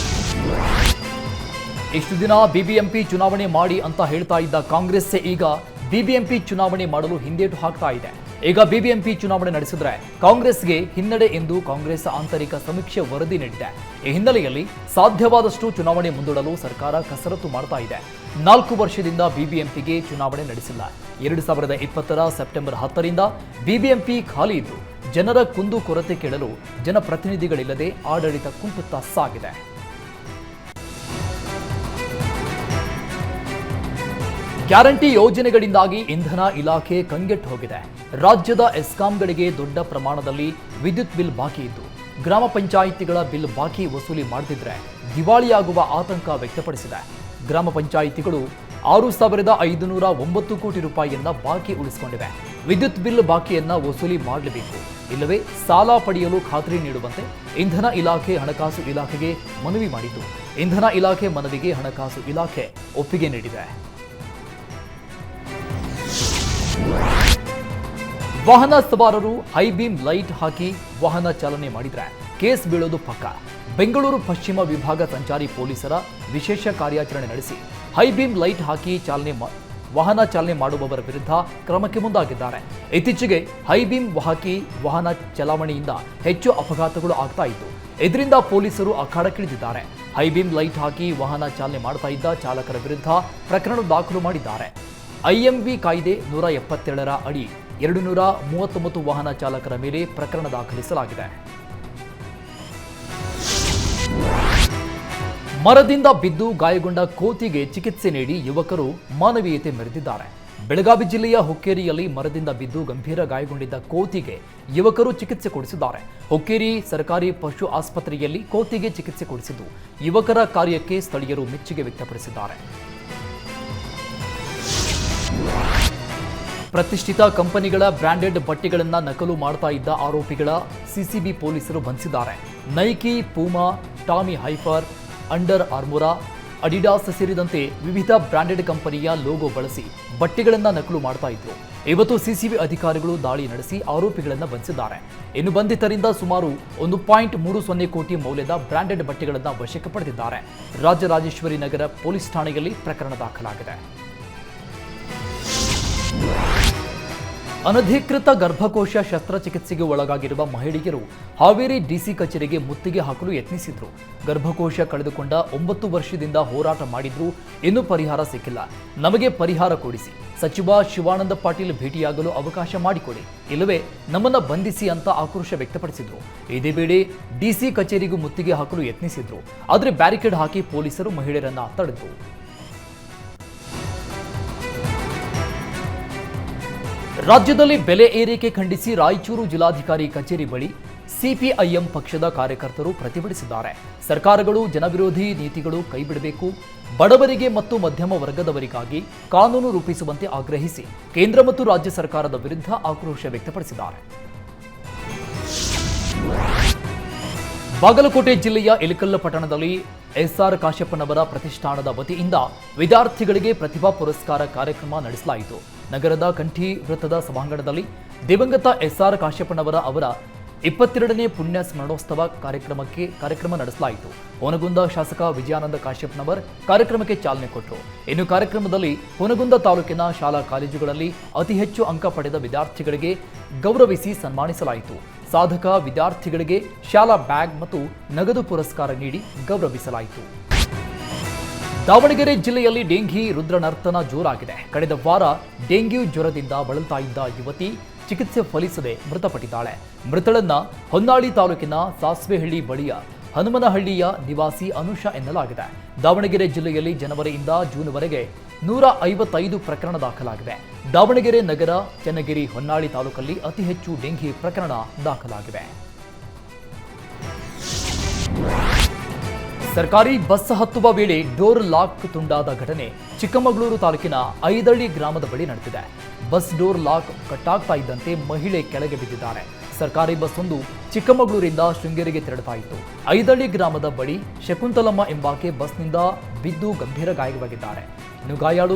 ಇಷ್ಟು ದಿನ ಬಿಬಿಎಂಪಿ ಚುನಾವಣೆ ಮಾಡಿ ಅಂತ ಹೇಳ್ತಾ ಇದ್ದ ಕಾಂಗ್ರೆಸ್ ಈಗ ಬಿಬಿಎಂಪಿ ಚುನಾವಣೆ ಮಾಡಲು ಹಿಂದೇಟು ಹಾಕ್ತಾ ಇದೆ. ಈಗ ಬಿಬಿಎಂಪಿ ಚುನಾವಣೆ ನಡೆಸಿದ್ರೆ ಕಾಂಗ್ರೆಸ್ಗೆ ಹಿನ್ನಡೆ ಎಂದು ಕಾಂಗ್ರೆಸ್ ಆಂತರಿಕ ಸಮೀಕ್ಷೆ ವರದಿ ನೀಡಿದೆ. ಈ ಹಿನ್ನೆಲೆಯಲ್ಲಿ ಸಾಧ್ಯವಾದಷ್ಟು ಚುನಾವಣೆ ಮುಂದೂಡಲು ಸರ್ಕಾರ ಕಸರತ್ತು ಮಾಡ್ತಾ ಇದೆ. 4 ವರ್ಷದಿಂದ ಬಿಬಿಎಂಪಿಗೆ ಚುನಾವಣೆ ನಡೆಸಿಲ್ಲ. 2020ರ ಸೆಪ್ಟೆಂಬರ್ 10ರಿಂದ ಬಿಬಿಎಂಪಿ ಖಾಲಿ ಇದ್ದು ಜನರ ಕುಂದು ಕೊರತೆ ಕೇಳಲು ಜನಪ್ರತಿನಿಧಿಗಳಿಲ್ಲದೆ ಆಡಳಿತ ಕುಂಟುತ್ತಾ ಸಾಗಿದೆ. ಗ್ಯಾರಂಟಿ ಯೋಜನೆಗಳಿಂದಾಗಿ ಇಂಧನ ಇಲಾಖೆ ಕಂಗೆಟ್ಟು ಹೋಗಿದೆ. ರಾಜ್ಯದ ಎಸ್ಕಾಂಗಳಿಗೆ ದೊಡ್ಡ ಪ್ರಮಾಣದಲ್ಲಿ ವಿದ್ಯುತ್ ಬಿಲ್ ಬಾಕಿ ಇದ್ದು, ಗ್ರಾಮ ಪಂಚಾಯಿತಿಗಳ ಬಿಲ್ ಬಾಕಿ ವಸೂಲಿ ಮಾಡದಿದ್ರೆ ದಿವಾಳಿಯಾಗುವ ಆತಂಕ ವ್ಯಕ್ತಪಡಿಸಿದೆ. ಗ್ರಾಮ ಪಂಚಾಯಿತಿಗಳು 6,509 ಕೋಟಿ ರೂಪಾಯಿಯನ್ನ ಬಾಕಿ ಉಳಿಸಿಕೊಂಡಿವೆ. ವಿದ್ಯುತ್ ಬಿಲ್ ಬಾಕಿಯನ್ನ ವಸೂಲಿ ಮಾಡಲೇಬೇಕು, ಇಲ್ಲವೇ ಸಾಲ ಪಡೆಯಲು ಖಾತ್ರಿ ನೀಡುವಂತೆ ಇಂಧನ ಇಲಾಖೆ ಹಣಕಾಸು ಇಲಾಖೆಗೆ ಮನವಿ ಮಾಡಿದ್ದು, ಇಂಧನ ಇಲಾಖೆ ಮನವಿಗೆ ಹಣಕಾಸು ಇಲಾಖೆ ಒಪ್ಪಿಗೆ ನೀಡಿದೆ. ವಾಹನ ಸವಾರರು ಹೈ ಬೀಮ್ ಲೈಟ್ ಹಾಕಿ ವಾಹನ ಚಾಲನೆ ಮಾಡಿದ್ರೆ ಕೇಸ್ ಬೀಳೋದು ಪಕ್ಕ. ಬೆಂಗಳೂರು ಪಶ್ಚಿಮ ವಿಭಾಗ ಸಂಚಾರಿ ಪೊಲೀಸರ ವಿಶೇಷ ಕಾರ್ಯಾಚರಣೆ ನಡೆಸಿ ಹೈ ಬೀಮ್ ಲೈಟ್ ಹಾಕಿ ವಾಹನ ಚಾಲನೆ ಮಾಡುವವರ ವಿರುದ್ಧ ಕ್ರಮಕ್ಕೆ ಮುಂದಾಗಿದ್ದಾರೆ. ಇತ್ತೀಚೆಗೆ ಹೈ ಬೀಮ್ ಹಾಕಿ ವಾಹನ ಚಲಾವಣೆಯಿಂದ ಹೆಚ್ಚು ಅಪಘಾತಗಳು ಆಗ್ತಾ ಇತ್ತು. ಇದರಿಂದ ಪೊಲೀಸರು ಅಖಾಡಕ್ಕಿಳಿದಿದ್ದಾರೆ. ಹೈಬೀಮ್ ಲೈಟ್ ಹಾಕಿ ವಾಹನ ಚಾಲನೆ ಮಾಡ್ತಾ ಇದ್ದ ಚಾಲಕರ ವಿರುದ್ಧ ಪ್ರಕರಣ ದಾಖಲು ಮಾಡಿದ್ದಾರೆ. ಐಎಂವಿ ಕಾಯ್ದೆ 172ರ ಅಡಿ 239 ವಾಹನ ಚಾಲಕರ ಮೇಲೆ ಪ್ರಕರಣ ದಾಖಲಿಸಲಾಗಿದೆ. ಮರದಿಂದ ಬಿದ್ದು ಗಾಯಗೊಂಡ ಕೋತಿಗೆ ಚಿಕಿತ್ಸೆ ನೀಡಿ ಯುವಕರು ಮಾನವೀಯತೆ ಮೆರೆದಿದ್ದಾರೆ. ಬೆಳಗಾವಿ ಜಿಲ್ಲೆಯ ಹುಕ್ಕೇರಿಯಲ್ಲಿ ಮರದಿಂದ ಬಿದ್ದು ಗಂಭೀರ ಗಾಯಗೊಂಡಿದ್ದ ಕೋತಿಗೆ ಯುವಕರು ಚಿಕಿತ್ಸೆ ಕೊಡಿಸಿದ್ದಾರೆ. ಹುಕ್ಕೇರಿ ಸರ್ಕಾರಿ ಪಶು ಆಸ್ಪತ್ರೆಯಲ್ಲಿ ಕೋತಿಗೆ ಚಿಕಿತ್ಸೆ ಕೊಡಿಸಿದ್ದು ಯುವಕರ ಕಾರ್ಯಕ್ಕೆ ಸ್ಥಳೀಯರು ಮೆಚ್ಚುಗೆ ವ್ಯಕ್ತಪಡಿಸಿದ್ದಾರೆ. ಪ್ರತಿಷ್ಠಿತ ಕಂಪನಿಗಳ ಬ್ರಾಂಡೆಡ್ ಬಟ್ಟೆಗಳನ್ನು ನಕಲು ಮಾಡ್ತಾ ಇದ್ದ ಆರೋಪಿಗಳ ಸಿಸಿಬಿ ಪೊಲೀಸರು ಬಂಧಿಸಿದ್ದಾರೆ. Nike, Puma, Tommy Hilfiger, Under Armour, Adidas ಸೇರಿದಂತೆ ವಿವಿಧ ಬ್ರಾಂಡೆಡ್ ಕಂಪನಿಯ ಲೋಗೋ ಬಳಸಿ ಬಟ್ಟೆಗಳನ್ನು ನಕಲು ಮಾಡ್ತಾ ಇದ್ರು. ಇವತ್ತು ಸಿಸಿಬಿ ಅಧಿಕಾರಿಗಳು ದಾಳಿ ನಡೆಸಿ ಆರೋಪಿಗಳನ್ನು ಬಂಧಿಸಿದ್ದಾರೆ. ಇನ್ನು ಬಂಧಿತರಿಂದ ಸುಮಾರು 1.30 ಕೋಟಿ ಮೌಲ್ಯದ ಬ್ರಾಂಡೆಡ್ ಬಟ್ಟೆಗಳನ್ನು ವಶಕ್ಕೆ ಪಡೆದಿದ್ದಾರೆ. ರಾಜರಾಜೇಶ್ವರಿ ನಗರ ಪೊಲೀಸ್ ಠಾಣೆಯಲ್ಲಿ ಪ್ರಕರಣ ದಾಖಲಾಗಿದೆ. ಅನಧಿಕೃತ ಗರ್ಭಕೋಶ ಶಸ್ತ್ರಚಿಕಿತ್ಸೆಗೆ ಒಳಗಾಗಿರುವ ಮಹಿಳೆಯರು ಹಾವೇರಿ ಡಿಸಿ ಕಚೇರಿಗೆ ಮುತ್ತಿಗೆ ಹಾಕಲು ಯತ್ನಿಸಿದ್ರು. ಗರ್ಭಕೋಶ ಕಳೆದುಕೊಂಡ 9 ವರ್ಷದಿಂದ ಹೋರಾಟ ಮಾಡಿದ್ರೂ ಇನ್ನೂ ಪರಿಹಾರ ಸಿಕ್ಕಿಲ್ಲ. ನಮಗೆ ಪರಿಹಾರ ಕೊಡಿಸಿ, ಸಚಿವ ಶಿವಾನಂದ ಪಾಟೀಲ್ ಭೇಟಿಯಾಗಲು ಅವಕಾಶ ಮಾಡಿಕೊಡಿ, ಇಲ್ಲವೇ ನಮ್ಮನ್ನ ಬಂಧಿಸಿ ಅಂತ ಆಕ್ರೋಶ ವ್ಯಕ್ತಪಡಿಸಿದ್ರು. ಇದೇ ವೇಳೆ ಡಿಸಿ ಕಚೇರಿಗೂ ಮುತ್ತಿಗೆ ಹಾಕಲು ಯತ್ನಿಸಿದ್ರು. ಆದರೆ ಬ್ಯಾರಿಕೇಡ್ ಹಾಕಿ ಪೊಲೀಸರು ಮಹಿಳೆಯರನ್ನ ತಡೆದ್ರು. ರಾಜ್ಯದಲ್ಲಿ ಬೆಲೆ ಏರಿಕೆ ಖಂಡಿಸಿ ರಾಯಚೂರು ಜಿಲ್ಲಾಧಿಕಾರಿ ಕಚೇರಿ ಬಳಿ ಸಿಪಿಐಎಂ ಪಕ್ಷದ ಕಾರ್ಯಕರ್ತರು ಪ್ರತಿಭಟಿಸಿದ್ದಾರೆ. ಸರ್ಕಾರಗಳು ಜನವಿರೋಧಿ ನೀತಿಗಳು ಕೈಬಿಡಬೇಕು, ಬಡವರಿಗೆ ಮತ್ತು ಮಧ್ಯಮ ವರ್ಗದವರಿಗಾಗಿ ಕಾನೂನು ರೂಪಿಸುವಂತೆ ಆಗ್ರಹಿಸಿ ಕೇಂದ್ರ ಮತ್ತು ರಾಜ್ಯ ಸರ್ಕಾರದ ವಿರುದ್ಧ ಆಕ್ರೋಶ ವ್ಯಕ್ತಪಡಿಸಿದ್ದಾರೆ. ಬಾಗಲಕೋಟೆ ಜಿಲ್ಲೆಯ ಇಳಕಲ್ಲ ಪಟ್ಟಣದಲ್ಲಿ ಎಸ್ಆರ್ ಕಾಶ್ಯಪ್ಪನವರ ಪ್ರತಿಷ್ಠಾನದ ವತಿಯಿಂದ ವಿದ್ಯಾರ್ಥಿಗಳಿಗೆ ಪ್ರತಿಭಾ ಪುರಸ್ಕಾರ ಕಾರ್ಯಕ್ರಮ ನಡೆಸಲಾಯಿತು. ನಗರದ ಕಂಠಿ ವೃತ್ತದ ಸಭಾಂಗಣದಲ್ಲಿ ದಿವಂಗತ ಎಸ್ಆರ್ ಕಾಶ್ಯಪ್ಪನವರ ಅವರ 22ನೇ ಪುಣ್ಯ ಸ್ಮರಣೋತ್ಸವ ಕಾರ್ಯಕ್ರಮ ನಡೆಸಲಾಯಿತು. ಹುನಗುಂದ ಶಾಸಕ ವಿಜಯಾನಂದ ಕಾಶ್ಯಪ್ಪನವರ್ ಕಾರ್ಯಕ್ರಮಕ್ಕೆ ಚಾಲನೆ ಕೊಟ್ಟರು. ಇನ್ನು ಕಾರ್ಯಕ್ರಮದಲ್ಲಿ ಹುನಗುಂದ ತಾಲೂಕಿನ ಶಾಲಾ ಕಾಲೇಜುಗಳಲ್ಲಿ ಅತಿ ಹೆಚ್ಚು ಅಂಕ ಪಡೆದ ವಿದ್ಯಾರ್ಥಿಗಳಿಗೆ ಗೌರವಿಸಿ ಸನ್ಮಾನಿಸಲಾಯಿತು. ಸಾಧಕ ವಿದ್ಯಾರ್ಥಿಗಳಿಗೆ ಶಾಲಾ ಬ್ಯಾಗ್ ಮತ್ತು ನಗದು ಪುರಸ್ಕಾರ ನೀಡಿ ಗೌರವಿಸಲಾಯಿತು. ದಾವಣಗೆರೆ ಜಿಲ್ಲೆಯಲ್ಲಿ ಡೆಂಘಿ ರುದ್ರನರ್ತನ ಜೋರಾಗಿದೆ. ಕಳೆದ ವಾರ ಡೆಂಗ್ಯೂ ಜ್ವರದಿಂದ ಬಳಲ್ತಾ ಇದ್ದ ಯುವತಿ ಚಿಕಿತ್ಸೆ ಫಲಿಸದೆ ಮೃತಪಟ್ಟಿದ್ದಾಳೆ. ಮೃತಳನ್ನ ಹೊನ್ನಾಳಿ ತಾಲೂಕಿನ ಸಾಸ್ವೆಹಳ್ಳಿ ಬಳಿಯ ಹನುಮನಹಳ್ಳಿಯ ನಿವಾಸಿ ಅನುಷಾ ಎನ್ನಲಾಗಿದೆ. ದಾವಣಗೆರೆ ಜಿಲ್ಲೆಯಲ್ಲಿ ಜನವರಿಯಿಂದ ಜೂನ್ವರೆಗೆ 155 ಪ್ರಕರಣ ದಾಖಲಾಗಿವೆ. ದಾವಣಗೆರೆ ನಗರ, ಚನ್ನಗಿರಿ, ಹೊನ್ನಾಳಿ ತಾಲೂಕಲ್ಲಿ ಅತಿ ಹೆಚ್ಚು ಡೆಂಘಿ ಪ್ರಕರಣ ದಾಖಲಾಗಿವೆ. ಸರ್ಕಾರಿ ಬಸ್ ಹತ್ತುವ ವೇಳೆ ಡೋರ್ ಲಾಕ್ ತುಂಡಾದ ಘಟನೆ ಚಿಕ್ಕಮಗಳೂರು ತಾಲೂಕಿನ ಐದಳ್ಳಿ ಗ್ರಾಮದ ಬಳಿ ನಡೆದಿದೆ. ಬಸ್ ಡೋರ್ ಲಾಕ್ ಕಟ್ಟಾಗ್ತಾ ಇದ್ದಂತೆ ಮಹಿಳೆ ಕೆಳಗೆ ಬಿದ್ದಿದ್ದಾರೆ. ಸರ್ಕಾರಿ ಬಸ್ ಒಂದು ಚಿಕ್ಕಮಗಳೂರಿಂದ ಶೃಂಗೇರಿಗೆ ತೆರಳುತ್ತಾ ಇತ್ತು. ಐದಳ್ಳಿ ಗ್ರಾಮದ ಬಳಿ ಶಕುಂತಲಮ್ಮ ಎಂಬಾಕೆ ಬಸ್ನಿಂದ ಬಿದ್ದು ಗಂಭೀರ ಗಾಯವಾಗಿದ್ದಾರೆ. ಇನ್ನು ಗಾಯಾಳು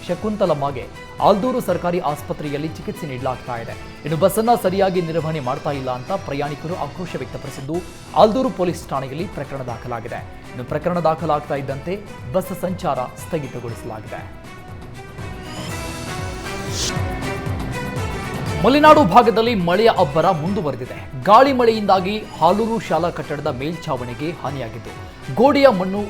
ಶಕುಂತಲಮ್ಮಗೆ ಆಲ್ದೂರು ಸರ್ಕಾರಿ ಆಸ್ಪತ್ರೆಯಲ್ಲಿ ಚಿಕಿತ್ಸೆ ನೀಡಲಾಗ್ತಾ ಇದೆ. ಇನ್ನು ಬಸ್ಸನ್ನ ಸರಿಯಾಗಿ ನಿರ್ವಹಣೆ ಮಾಡ್ತಾ ಇಲ್ಲ ಅಂತ ಪ್ರಯಾಣಿಕರು ಆಕ್ರೋಶ ವ್ಯಕ್ತಪಡಿಸಿದ್ದು ಆಲ್ದೂರು ಪೊಲೀಸ್ ಠಾಣೆಯಲ್ಲಿ ಪ್ರಕರಣ ದಾಖಲಾಗಿದೆ. ಇನ್ನು ಪ್ರಕರಣ ದಾಖಲಾಗ್ತಾ ಇದ್ದಂತೆ ಬಸ್ ಸಂಚಾರ ಸ್ಥಗಿತಗೊಳಿಸಲಾಗಿದೆ. ಮಲೆನಾಡು ಭಾಗದಲ್ಲಿ ಮಳೆಯ ಅಬ್ಬರ ಮುಂದುವರೆದಿದೆ. ಗಾಳಿ ಮಳೆಯಿಂದಾಗಿ ಹಾಲೂರು ಶಾಲಾ ಕಟ್ಟಡದ ಮೇಲ್ಛಾವಣಿಗೆ ಹಾನಿಯಾಗಿದ್ದು ಗೋಡೆಯ ಮಣ್ಣು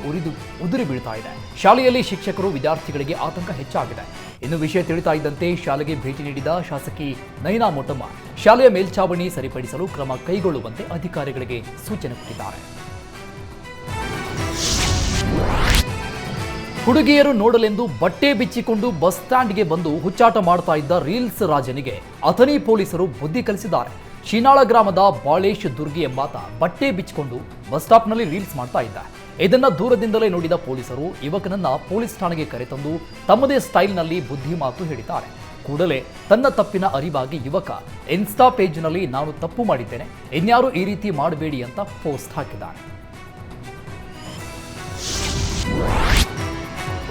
ಉದುರಿ ಬೀಳ್ತಾ ಇದೆ. ಶಾಲೆಯಲ್ಲಿ ಶಿಕ್ಷಕರು, ವಿದ್ಯಾರ್ಥಿಗಳಿಗೆ ಆತಂಕ ಹೆಚ್ಚಾಗಿದೆ. ಇನ್ನು ವಿಷಯ ತಿಳಿತಾ ಇದ್ದಂತೆ ಶಾಲೆಗೆ ಭೇಟಿ ನೀಡಿದ ಶಾಸಕಿ ನಯನಾ ಮೋಟಮ್ಮ ಶಾಲೆಯ ಮೇಲ್ಛಾವಣಿ ಸರಿಪಡಿಸಲು ಕ್ರಮ ಕೈಗೊಳ್ಳುವಂತೆ ಅಧಿಕಾರಿಗಳಿಗೆ ಸೂಚನೆ ಕೊಟ್ಟಿದ್ದಾರೆ. ಹುಡುಗಿಯರು ನೋಡಲೆಂದು ಬಟ್ಟೆ ಬಿಚ್ಚಿಕೊಂಡು ಬಸ್ ಸ್ಟ್ಯಾಂಡ್ಗೆ ಬಂದು ಹುಚ್ಚಾಟ ಮಾಡ್ತಾ ಇದ್ದ ರೀಲ್ಸ್ ರಾಜನಿಗೆ ಅಥಣಿ ಪೊಲೀಸರು ಬುದ್ಧಿ ಕಲಿಸಿದ್ದಾರೆ. ಶಿನಾಳ ಗ್ರಾಮದ ಬಾಳೇಶ್ ದುರ್ಗಿ ಎಂಬಾತ ಬಟ್ಟೆ ಬಿಚ್ಚಿಕೊಂಡು ಬಸ್ ಸ್ಟಾಪ್ನಲ್ಲಿ ರೀಲ್ಸ್ ಮಾಡ್ತಾ ಇದ್ದ. ಇದನ್ನ ದೂರದಿಂದಲೇ ನೋಡಿದ ಪೊಲೀಸರು ಯುವಕನನ್ನ ಪೊಲೀಸ್ ಠಾಣೆಗೆ ಕರೆತಂದು ತಮ್ಮದೇ ಸ್ಟೈಲ್ನಲ್ಲಿ ಬುದ್ಧಿ ಮಾತು ಹೇಳಿದ್ದಾರೆ. ಕೂಡಲೇ ತನ್ನ ತಪ್ಪಿನ ಅರಿವಾಗಿ ಯುವಕ ಇನ್ಸ್ಟಾ ಪೇಜ್ನಲ್ಲಿ ನಾನು ತಪ್ಪು ಮಾಡಿದ್ದೇನೆ, ಇನ್ಯಾರು ಈ ರೀತಿ ಮಾಡಬೇಡಿ ಅಂತ ಪೋಸ್ಟ್ ಹಾಕಿದ್ದಾರೆ.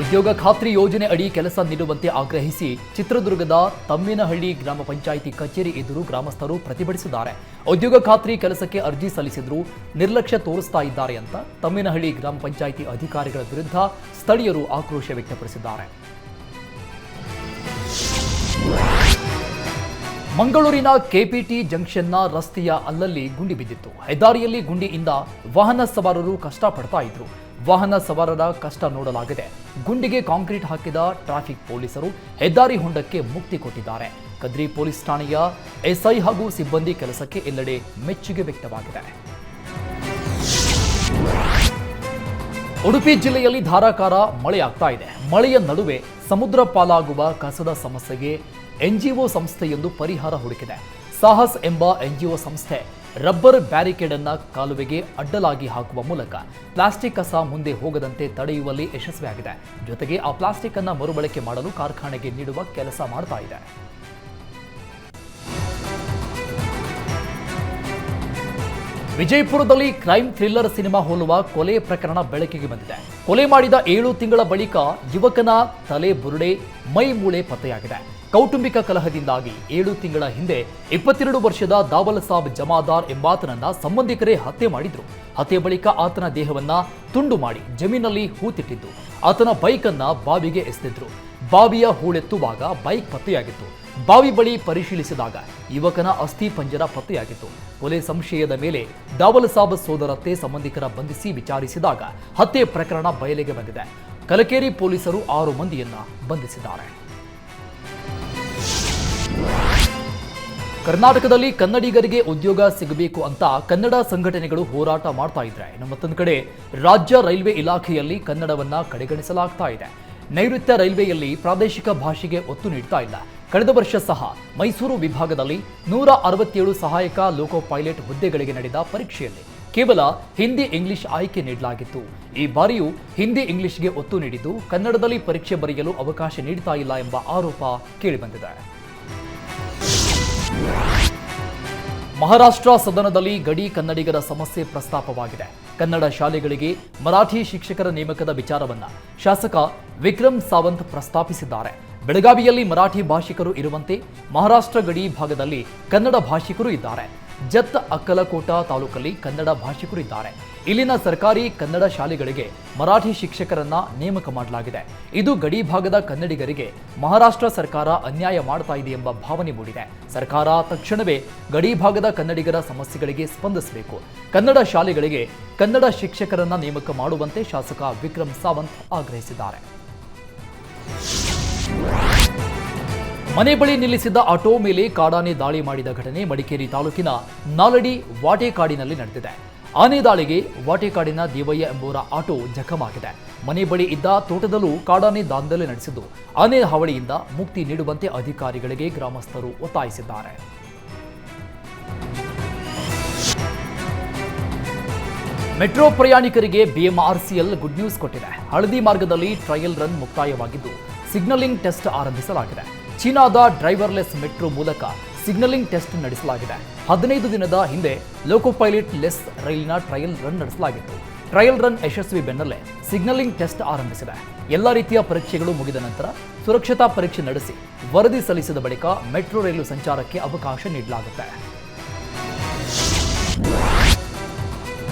ಉದ್ಯೋಗ ಖಾತ್ರಿ ಯೋಜನೆ ಅಡಿ ಕೆಲಸ ನೀಡುವಂತೆ ಆಗ್ರಹಿಸಿ ಚಿತ್ರದುರ್ಗದ ತಮ್ಮೇನಹಳ್ಳಿ ಗ್ರಾಮ ಪಂಚಾಯಿತಿ ಕಚೇರಿ ಎದುರು ಗ್ರಾಮಸ್ಥರು ಪ್ರತಿಭಟಿಸಿದ್ದಾರೆ. ಉದ್ಯೋಗ ಖಾತ್ರಿ ಕೆಲಸಕ್ಕೆ ಅರ್ಜಿ ಸಲ್ಲಿಸಿದ್ರು ನಿರ್ಲಕ್ಷ್ಯ ತೋರಿಸ್ತಾ ಇದ್ದಾರೆ ಅಂತ ತಮ್ಮೇನಹಳ್ಳಿ ಗ್ರಾಮ ಪಂಚಾಯಿತಿ ಅಧಿಕಾರಿಗಳ ವಿರುದ್ಧ ಸ್ಥಳೀಯರು ಆಕ್ರೋಶ ವ್ಯಕ್ತಪಡಿಸಿದ್ದಾರೆ. ಮಂಗಳೂರಿನ ಕೆಪಿಟಿ ಜಂಕ್ಷನ್ನ ರಸ್ತೆಯ ಅಲ್ಲಲ್ಲಿ ಗುಂಡಿ ಬಿದ್ದಿತ್ತು. ಹೆದ್ದಾರಿಯಲ್ಲಿ ಗುಂಡಿಯಿಂದ ವಾಹನ ಸವಾರರು ಕಷ್ಟಪಡ್ತಾ ಇದ್ರು. ವಾಹನ ಸವಾರರ ಕಷ್ಟ ನೋಡಲಾಗಿದೆ. ಗುಂಡಿಗೆ ಕಾಂಕ್ರೀಟ್ ಹಾಕಿದ ಟ್ರಾಫಿಕ್ ಪೊಲೀಸರು ಹೆದ್ದಾರಿ ಹೊಂಡಕ್ಕೆ ಮುಕ್ತಿ ಕೊಟ್ಟಿದ್ದಾರೆ. ಕದ್ರಿ ಪೊಲೀಸ್ ಠಾಣೆಯ ಎಸ್ಐ ಹಾಗೂ ಸಿಬ್ಬಂದಿ ಕೆಲಸಕ್ಕೆ ಎಲ್ಲೆಡೆ ಮೆಚ್ಚುಗೆ ವ್ಯಕ್ತವಾಗಿದೆ. ಉಡುಪಿ ಜಿಲ್ಲೆಯಲ್ಲಿ ಧಾರಾಕಾರ ಮಳೆಯಾಗ್ತಾ ಇದೆ. ಮಳೆಯ ನಡುವೆ ಸಮುದ್ರ ಪಾಲಾಗುವ ಕಸದ ಸಮಸ್ಯೆಗೆ ಎನ್ಜಿಒ ಸಂಸ್ಥೆಯೊಂದು ಪರಿಹಾರ ಹುಡುಕಿದೆ. ಸಾಹಸ್ ಎಂಬ ಎನ್ಜಿಒ ಸಂಸ್ಥೆ ರಬ್ಬರ್ ಬ್ಯಾರಿಕೇಡ್ ಅನ್ನ ಕಾಲುವೆಗೆ ಅಡ್ಡಲಾಗಿ ಹಾಕುವ ಮೂಲಕ ಪ್ಲಾಸ್ಟಿಕ್ ಕಸ ಮುಂದೆ ಹೋಗದಂತೆ ತಡೆಯುವಲ್ಲಿ ಯಶಸ್ವಿಯಾಗಿದೆ. ಜೊತೆಗೆ ಆ ಪ್ಲಾಸ್ಟಿಕ್ ಅನ್ನ ಮರುಬಳಕೆ ಮಾಡಲು ಕಾರ್ಖಾನೆಗೆ ನೀಡುವ ಕೆಲಸ ಮಾಡ್ತಾ ಇದೆ. ವಿಜಯಪುರದಲ್ಲಿ ಕ್ರೈಮ್ ಥ್ರಿಲ್ಲರ್ ಸಿನಿಮಾ ಹೋಲುವ ಕೊಲೆ ಪ್ರಕರಣ ಬೆಳಕಿಗೆ ಬಂದಿದೆ. ಕೊಲೆ ಮಾಡಿದ 7 ತಿಂಗಳ ಬಳಿಕ ಯುವಕನ ತಲೆ ಬುರುಡೆ ಮೈ ಮೂಳೆ ಪತ್ತೆಯಾಗಿದೆ. ಕೌಟುಂಬಿಕ ಕಲಹದಿಂದಾಗಿ 7 ತಿಂಗಳ ಹಿಂದೆ 22 ವರ್ಷದ ದಾವಲ್ ಸಾಬ್ ಜಮಾದಾರ್ ಎಂಬಾತನನ್ನ ಸಂಬಂಧಿಕರೇ ಹತ್ಯೆ ಮಾಡಿದ್ರು. ಹತ್ಯೆ ಬಳಿಕ ಆತನ ದೇಹವನ್ನ ತುಂಡು ಮಾಡಿ ಜಮೀನಲ್ಲಿ ಹೂತಿಟ್ಟಿದ್ದು. ಆತನ ಬೈಕ್ ಅನ್ನ ಬಾವಿಗೆ ಎಸೆದಿದ್ರು. ಬಾವಿಯ ಹೂಳೆತ್ತುವಾಗ ಬೈಕ್ ಪತ್ತೆಯಾಗಿತ್ತು. ಬಾವಿ ಬಳಿ ಪರಿಶೀಲಿಸಿದಾಗ ಯುವಕನ ಅಸ್ಥಿ ಪಂಜರ ಪತ್ತೆಯಾಗಿತ್ತು. ಕೊಲೆ ಸಂಶಯದ ಮೇಲೆ ದಾವಲ್ ಸಾಬ್ ಸೋದರತ್ತೆ ಸಂಬಂಧಿಕರ ಬಂಧಿಸಿ ವಿಚಾರಿಸಿದಾಗ ಹತ್ಯೆ ಪ್ರಕರಣ ಬಯಲಿಗೆ ಬಂದಿದೆ. ಕಲಕೇರಿ ಪೊಲೀಸರು 6 ಮಂದಿಯನ್ನ ಬಂಧಿಸಿದ್ದಾರೆ. ಕರ್ನಾಟಕದಲ್ಲಿ ಕನ್ನಡಿಗರಿಗೆ ಉದ್ಯೋಗ ಸಿಗಬೇಕು ಅಂತ ಕನ್ನಡ ಸಂಘಟನೆಗಳು ಹೋರಾಟ ಮಾಡ್ತಾ ಇದ್ರೆ, ಮತ್ತೊಂದು ಕಡೆ ರಾಜ್ಯ ರೈಲ್ವೆ ಇಲಾಖೆಯಲ್ಲಿ ಕನ್ನಡವನ್ನ ಕಡೆಗಣಿಸಲಾಗ್ತಾ ಇದೆ. ನೈಋತ್ಯ ರೈಲ್ವೆಯಲ್ಲಿ ಪ್ರಾದೇಶಿಕ ಭಾಷೆಗೆ ಒತ್ತು ನೀಡ್ತಾ ಇಲ್ಲ. ಕಳೆದ ವರ್ಷ ಸಹ ಮೈಸೂರು ವಿಭಾಗದಲ್ಲಿ 167 ಸಹಾಯಕ ಲೋಕೋ ಪೈಲಟ್ ಹುದ್ದೆಗಳಿಗೆ ನಡೆದ ಪರೀಕ್ಷೆಯಲ್ಲಿ ಕೇವಲ ಹಿಂದಿ ಇಂಗ್ಲಿಷ್ ಆಯ್ಕೆ ನೀಡಲಾಗಿತ್ತು. ಈ ಬಾರಿಯೂ ಹಿಂದಿ ಇಂಗ್ಲಿಷ್ಗೆ ಒತ್ತು ನೀಡಿದ್ದು ಕನ್ನಡದಲ್ಲಿ ಪರೀಕ್ಷೆ ಬರೆಯಲು ಅವಕಾಶ ನೀಡ್ತಾ ಇಲ್ಲ ಎಂಬ ಆರೋಪ ಕೇಳಿಬಂದಿದೆ. ಮಹಾರಾಷ್ಟ್ರ ಸದನದಲ್ಲಿ ಗಡಿ ಕನ್ನಡಿಗರ ಸಮಸ್ಯೆ ಪ್ರಸ್ತಾಪವಾಗಿದೆ. ಕನ್ನಡ ಶಾಲೆಗಳಿಗೆ ಮರಾಠಿ ಶಿಕ್ಷಕರ ನೇಮಕದ ವಿಚಾರವನ್ನ ಶಾಸಕ ವಿಕ್ರಮ್ ಸಾವಂತ್ ಪ್ರಸ್ತಾಪಿಸಿದ್ದಾರೆ. ಬೆಳಗಾವಿಯಲ್ಲಿ ಮರಾಠಿ ಭಾಷಿಕರು ಇರುವಂತೆ ಮಹಾರಾಷ್ಟ್ರ ಗಡಿ ಭಾಗದಲ್ಲಿ ಕನ್ನಡ ಭಾಷಿಕರು ಇದ್ದಾರೆ. ಜತ್ ಅಕ್ಕಲಕೋಟ ತಾಲೂಕಲ್ಲಿ ಕನ್ನಡ ಭಾಷಿಕರು ಇದ್ದಾರೆ. ಇಲ್ಲಿನ ಸರ್ಕಾರಿ ಕನ್ನಡ ಶಾಲೆಗಳಿಗೆ ಮರಾಠಿ ಶಿಕ್ಷಕರನ್ನ ನೇಮಕ ಮಾಡಲಾಗಿದೆ. ಇದು ಗಡಿ ಭಾಗದ ಕನ್ನಡಿಗರಿಗೆ ಮಹಾರಾಷ್ಟ್ರ ಸರ್ಕಾರ ಅನ್ಯಾಯ ಮಾಡ್ತಾ ಇದೆ ಎಂಬ ಭಾವನೆ ಮೂಡಿದೆ. ಸರ್ಕಾರ ತಕ್ಷಣವೇ ಗಡಿ ಭಾಗದ ಕನ್ನಡಿಗರ ಸಮಸ್ಯೆಗಳಿಗೆ ಸ್ಪಂದಿಸಬೇಕು. ಕನ್ನಡ ಶಾಲೆಗಳಿಗೆ ಕನ್ನಡ ಶಿಕ್ಷಕರನ್ನ ನೇಮಕ ಮಾಡುವಂತೆ ಶಾಸಕ ವಿಕ್ರಮ್ ಸಾವಂತ್ ಆಗ್ರಹಿಸಿದ್ದಾರೆ. ಮನೆ ಬಳಿ ನಿಲ್ಲಿಸಿದ್ದ ಆಟೋ ಮೇಲೆ ಕಾಡಾನೆ ದಾಳಿ ಮಾಡಿದ ಘಟನೆ ಮಡಿಕೇರಿ ತಾಲೂಕಿನ ನಾಲಡಿ ವಾಟೆಕಾಡಿನಲ್ಲಿ ನಡೆದಿದೆ. ಆನೆ ದಾಳಿಗೆ ವಾಟೆಕಾಡಿನ ದೇವಯ್ಯ ಎಂಬುವರ ಆಟೋ ಜಖಮಾಗಿದೆ. ಮನೆ ಬಳಿ ಇದ್ದ ತೋಟದಲ್ಲೂ ಕಾಡಾನೆ ದಾಂಧಲೆ ನಡೆಸಿದ್ದು ಆನೆ ಹಾವಳಿಯಿಂದ ಮುಕ್ತಿ ನೀಡುವಂತೆ ಅಧಿಕಾರಿಗಳಿಗೆ ಗ್ರಾಮಸ್ಥರು ಒತ್ತಾಯಿಸಿದ್ದಾರೆ. ಮೆಟ್ರೋ ಪ್ರಯಾಣಿಕರಿಗೆ ಬಿಎಂಆರ್ಸಿಎಲ್ ಗುಡ್ ನ್ಯೂಸ್ ಕೊಟ್ಟಿದೆ. ಹಳದಿ ಮಾರ್ಗದಲ್ಲಿ ಟ್ರಯಲ್ ರನ್ ಮುಕ್ತಾಯವಾಗಿದ್ದು ಸಿಗ್ನಲಿಂಗ್ ಟೆಸ್ಟ್ ಆರಂಭಿಸಲಾಗಿದೆ. ಚೀನಾದ ಡ್ರೈವರ್ಲೆಸ್ ಮೆಟ್ರೋ ಮೂಲಕ ಸಿಗ್ನಲಿಂಗ್ ಟೆಸ್ಟ್ ನಡೆಸಲಾಗಿದೆ. 15 ದಿನದ ಹಿಂದೆ ಲೋಕೋ ಪೈಲಟ್ ಲೆಸ್ ರೈಲಿನ ಟ್ರಯಲ್ ರನ್ ನಡೆಸಲಾಗಿತ್ತು. ಟ್ರಯಲ್ ರನ್ ಯಶಸ್ವಿ ಬೆನ್ನಲ್ಲೇ ಸಿಗ್ನಲಿಂಗ್ ಟೆಸ್ಟ್ ಆರಂಭಿಸಿದೆ. ಎಲ್ಲ ರೀತಿಯ ಪರೀಕ್ಷೆಗಳು ಮುಗಿದ ನಂತರ ಸುರಕ್ಷತಾ ಪರೀಕ್ಷೆ ನಡೆಸಿ ವರದಿ ಸಲ್ಲಿಸಿದ ಬಳಿಕ ಮೆಟ್ರೋ ರೈಲು ಸಂಚಾರಕ್ಕೆ ಅವಕಾಶ ನೀಡಲಾಗುತ್ತೆ.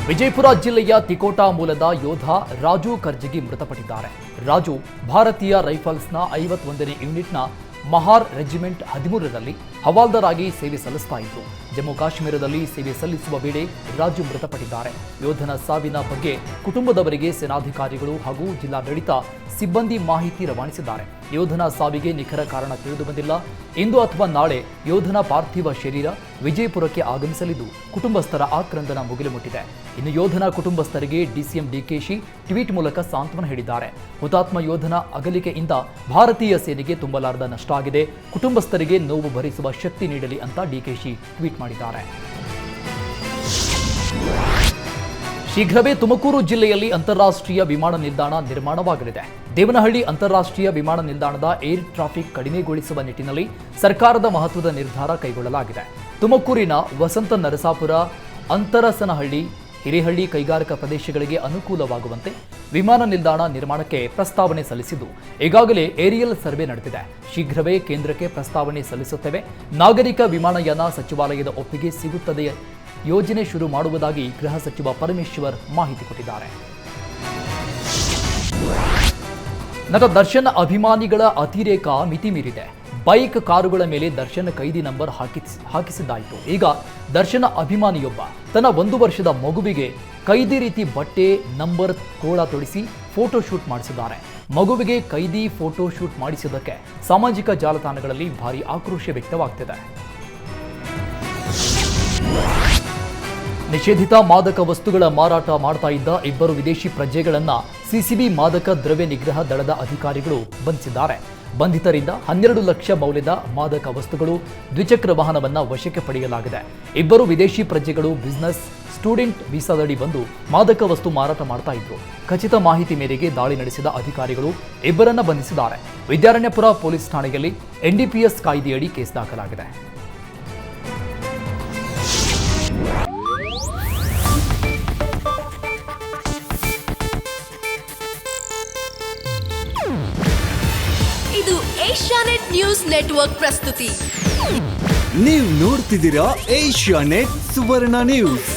ವಿಜಯಪುರ ಜಿಲ್ಲೆಯ ತಿಕೋಟಾ ಮೂಲದ ಯೋಧ ರಾಜು ಕರ್ಜಗಿ ಮೃತಪಟ್ಟಿದ್ದಾರೆ. ರಾಜು ಭಾರತೀಯ ರೈಫಲ್ಸ್ನ 51ನೇ ಯೂನಿಟ್ನ ಮಹಾರ್ ರೆಜಿಮೆಂಟ್ 13ರಲ್ಲಿ ಹವಾಲ್ದಾರ್ ಆಗಿ ಸೇವೆ ಸಲ್ಲಿಸ್ತಾ ಇದ್ರು. ಜಮ್ಮು ಕಾಶ್ಮೀರದಲ್ಲಿ ಸೇವೆ ಸಲ್ಲಿಸುವ ವೇಳೆ ರಾಜು ಮೃತಪಟ್ಟಿದ್ದಾರೆ. ಯೋಧನ ಸಾವಿನ ಬಗ್ಗೆ ಕುಟುಂಬದವರಿಗೆ ಸೇನಾಧಿಕಾರಿಗಳು ಹಾಗೂ ಜಿಲ್ಲಾಡಳಿತ ಸಿಬ್ಬಂದಿ ಮಾಹಿತಿ ರವಾನಿಸಿದ್ದಾರೆ. ಯೋಧನ ಸಾವಿಗೆ ನಿಖರ ಕಾರಣ ತಿಳಿದು ಬಂದಿಲ್ಲ. ಇಂದು ಅಥವಾ ನಾಳೆ ಯೋಧನ ಪಾರ್ಥಿವ ಶರೀರ ವಿಜಯಪುರಕ್ಕೆ ಆಗಮಿಸಲಿದ್ದು ಕುಟುಂಬಸ್ಥರ ಆಕ್ರಂದನ ಮುಗಿಲು ಮುಟ್ಟಿದೆ. ಇನ್ನು ಯೋಧನ ಕುಟುಂಬಸ್ಥರಿಗೆ ಡಿಸಿಎಂ ಡಿಕೆಶಿ ಟ್ವೀಟ್ ಮೂಲಕ ಸಾಂತ್ವನ ಹೇಳಿದ್ದಾರೆ. ಹುತಾತ್ಮ ಯೋಧನ ಅಗಲಿಕೆಯಿಂದ ಭಾರತೀಯ ಸೇನೆಗೆ ತುಂಬಲಾರದ ನಷ್ಟ ಆಗಿದೆ. ಕುಟುಂಬಸ್ಥರಿಗೆ ನೋವು ಭರಿಸುವ ಶಕ್ತಿ ನೀಡಲಿ ಅಂತ ಡಿಕೆಶಿ ಟ್ವೀಟ್ ಮಾಡಿದ್ದಾರೆ. ಶೀಘ್ರವೇ ತುಮಕೂರು ಜಿಲ್ಲೆಯಲ್ಲಿ ಅಂತಾರಾಷ್ಟ್ರೀಯ ವಿಮಾನ ನಿಲ್ದಾಣ ನಿರ್ಮಾಣವಾಗಲಿದೆ. ದೇವನಹಳ್ಳಿ ಅಂತಾರಾಷ್ಟ್ರೀಯ ವಿಮಾನ ನಿಲ್ದಾಣದ ಏರ್ ಟ್ರಾಫಿಕ್ ಕಡಿಮೆಗೊಳಿಸುವ ನಿಟ್ಟಿನಲ್ಲಿ ಸರ್ಕಾರದ ಮಹತ್ವದ ನಿರ್ಧಾರ ಕೈಗೊಳ್ಳಲಾಗಿದೆ. ತುಮಕೂರಿನ ವಸಂತ ನರಸಾಪುರ, ಅಂತರಸನಹಳ್ಳಿ, ಹಿರೇಹಳ್ಳಿ ಕೈಗಾರಿಕಾ ಪ್ರದೇಶಗಳಿಗೆ ಅನುಕೂಲವಾಗುವಂತೆ ವಿಮಾನ ನಿಲ್ದಾಣ ನಿರ್ಮಾಣಕ್ಕೆ ಪ್ರಸ್ತಾವನೆ ಸಲ್ಲಿಸಿದ್ದು ಈಗಾಗಲೇ ಏರಿಯಲ್ ಸರ್ವೆ ನಡೆದಿದೆ. ಶೀಘ್ರವೇ ಕೇಂದ್ರಕ್ಕೆ ಪ್ರಸ್ತಾವನೆ ಸಲ್ಲಿಸುತ್ತೇವೆ. ನಾಗರಿಕ ವಿಮಾನಯಾನ ಸಚಿವಾಲಯದ ಒಪ್ಪಿಗೆ ಸಿಗುತ್ತದೆ. ಯೋಜನೆ ಶುರು ಮಾಡುವುದಾಗಿ ಗೃಹ ಸಚಿವ ಪರಮೇಶ್ವರ್ ಮಾಹಿತಿ ಕೊಟ್ಟಿದ್ದಾರೆ. ನಟ ದರ್ಶನ್ ಅಭಿಮಾನಿಗಳ ಅತಿರೇಕ ಮಿತಿ ಮೀರಿದೆ. ಬೈಕ್, ಕಾರುಗಳ ಮೇಲೆ ದರ್ಶನ್ ಕೈದಿ ನಂಬರ್ ಹಾಕಿಸಿದ್ದಾಯಿತು. ಈಗ ದರ್ಶನ ಅಭಿಮಾನಿಯೊಬ್ಬ ತನ್ನ 1 ವರ್ಷದ ಮಗುವಿಗೆ ಕೈದಿ ರೀತಿ ಬಟ್ಟೆ, ನಂಬರ್, ಕೋಳ ತೊಡಿಸಿ ಫೋಟೋ ಶೂಟ್ ಮಾಡಿಸಿದ್ದಾರೆ. ಮಗುವಿಗೆ ಕೈದಿ ಫೋಟೋ ಶೂಟ್ ಮಾಡಿಸಿದ್ದಕ್ಕೆ ಸಾಮಾಜಿಕ ಜಾಲತಾಣಗಳಲ್ಲಿ ಭಾರಿ ಆಕ್ರೋಶ ವ್ಯಕ್ತವಾಗ್ತಿದೆ. ನಿಷೇಧಿತ ಮಾದಕ ವಸ್ತುಗಳ ಮಾರಾಟ ಮಾಡ್ತಾ ಇದ್ದ 2 ವಿದೇಶಿ ಪ್ರಜೆಗಳನ್ನ ಸಿಸಿಬಿ ಮಾದಕ ದ್ರವ್ಯ ನಿಗ್ರಹ ದಳದ ಅಧಿಕಾರಿಗಳು ಬಂಧಿಸಿದ್ದಾರೆ. ಬಂಧಿತರಿಂದ 12 ಲಕ್ಷ ಮೌಲ್ಯದ ಮಾದಕ ವಸ್ತುಗಳು, ದ್ವಿಚಕ್ರ ವಾಹನವನ್ನ ವಶಕ್ಕೆ ಪಡೆಯಲಾಗಿದೆ. 2 ವಿದೇಶಿ ಪ್ರಜೆಗಳು ಬಿಸಿನೆಸ್ ಸ್ಟೂಡೆಂಟ್ ವೀಸಾದಡಿ ಬಂದು ಮಾದಕ ವಸ್ತು ಮಾರಾಟ ಮಾಡ್ತಾ ಇದ್ರು. ಖಚಿತ ಮಾಹಿತಿ ಮೇರೆಗೆ ದಾಳಿ ನಡೆಸಿದ ಅಧಿಕಾರಿಗಳು 2ರನ್ನ ಬಂಧಿಸಿದ್ದಾರೆ. ವಿದ್ಯಾರಣ್ಯಪುರ ಪೊಲೀಸ್ ಠಾಣೆಯಲ್ಲಿ NDPS ಕಾಯ್ದೆಯಡಿ ಕೇಸ್ ದಾಖಲಾಗಿದೆ. ಇದು ಏಷ್ಯಾನೆಟ್ ನ್ಯೂಸ್ ನೆಟ್ವರ್ಕ್ ಪ್ರಸ್ತುತಿ. ನೀವು ನೋಡ್ತಿದ್ದೀರಾ ಏಷ್ಯಾನೆಟ್ ಸುವರ್ಣ ನ್ಯೂಸ್.